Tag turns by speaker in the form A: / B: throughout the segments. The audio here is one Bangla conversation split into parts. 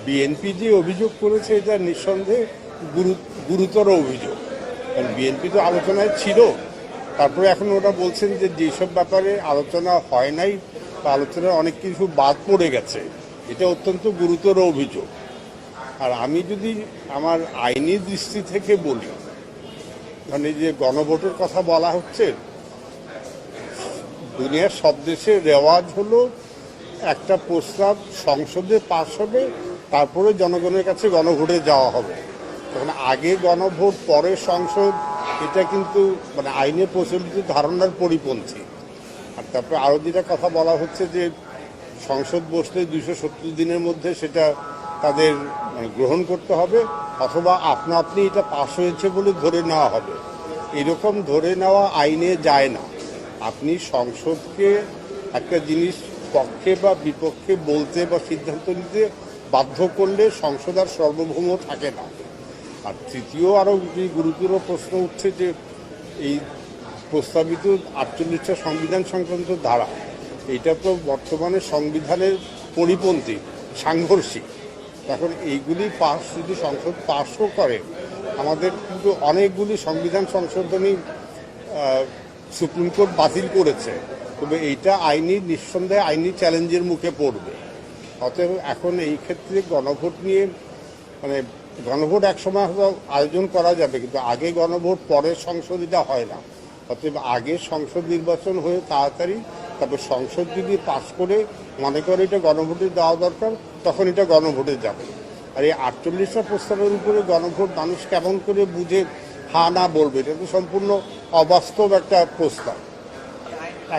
A: বিএনপি যে অভিযোগ করেছে এটা নিঃসন্দেহে গুরুতর অভিযোগ। কারণ বিএনপি তো আলোচনায় ছিল, তারপরে এখন ওরা বলছেন যে যেসব ব্যাপারে আলোচনা হয় নাই বা আলোচনায় অনেক কিছু বাদ পড়ে গেছে, এটা অত্যন্ত গুরুতর অভিযোগ। আর আমি যদি আমার আইনি দৃষ্টি থেকে বলি, মানে যে গণভোটের কথা বলা হচ্ছে, দুনিয়ার সব দেশে রেওয়াজ হলো একটা প্রস্তাব সংসদে পাশ হবে, তারপরে জনগণের কাছে গণভোটে যাওয়া হবে। তখন আগে গণভোট পরে সংসদ, এটা কিন্তু মানে আইনে প্রচলিত ধারণার পরিপন্থী। আর তারপরে আরও যেটা কথা বলা হচ্ছে যে সংসদ বসলে 270 দিনের মধ্যে সেটা তাদের গ্রহণ করতে হবে, অথবা আপনা আপনি এটা পাশ হয়েছে বলে ধরে নেওয়া হবে। এরকম ধরে নেওয়া আইনে যায় না। আপনি সংসদকে একটা জিনিস পক্ষে বা বিপক্ষে বলতে বা সিদ্ধান্ত নিতে বাধ্য করলে সংসদ আর সার্বভৌম থাকে না। আর তৃতীয় আরও গুরুতর প্রশ্ন উঠছে যে এই প্রস্তাবিত 48টা সংবিধান সংক্রান্ত ধারা, এটা তো বর্তমানে সংবিধানের পরিপন্থী, সাংঘর্ষিক। এখন এইগুলি পাস যদি সংসদ পাসও করে, আমাদের কিন্তু অনেকগুলি সংবিধান সংশোধনী সুপ্রিম কোর্ট বাতিল করেছে, তবে এইটা নিঃসন্দেহে আইনি চ্যালেঞ্জের মুখে পড়বে। অতএব এখন এই ক্ষেত্রে গণভোট নিয়ে মানে গণভোট একসময় হয়তো আয়োজন করা যাবে, কিন্তু আগে গণভোট পরে সংসদ এটা হয় না। অতএব আগে সংসদ নির্বাচন হয়ে তাড়াতাড়ি, তারপর সংসদ যদি পাস করে মনে করে এটা গণভোটে দেওয়া দরকার, তখন এটা গণভোটে যাবে। আর এই 48টা প্রস্তাবের উপরে গণভোট মানুষ কেমন করে বুঝে হ্যাঁ না বলবে, এটা তো সম্পূর্ণ অবাস্তব একটা প্রস্তাব।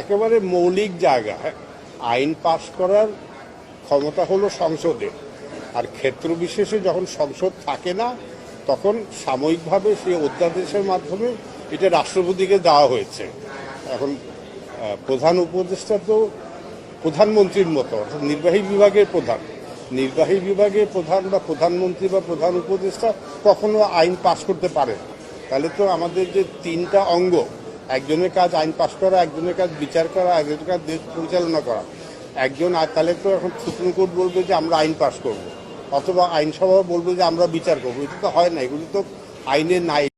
A: একেবারে মৌলিক জায়গায় আইন পাস করার ক্ষমতা হলো সংসদের, আর ক্ষেত্র বিশেষে যখন সংসদ থাকে না, তখন সাময়িকভাবে সেই অধ্যাদেশের মাধ্যমে এটা রাষ্ট্রপতিকে দেওয়া হয়েছে। এখন প্রধান উপদেষ্টা তো প্রধানমন্ত্রীর মতো, অর্থাৎ নির্বাহী বিভাগের প্রধান বা প্রধানমন্ত্রী বা প্রধান উপদেষ্টা কখনো আইন পাশ করতে পারে না। তাহলে তো আমাদের যে তিনটা অঙ্গ, একজনের কাজ আইন পাশ করা, একজনের কাজ বিচার করা, একজনের কাজ দেশ পরিচালনা করা, তাহলে তো এখন সুপ্রিম কোর্ট বলবে যে আমরা আইন পাশ করব, অথবা আইনসভা বলবে যে আমরা বিচার করবো। এটা তো হয় না, এগুলো তো আইনে নাই।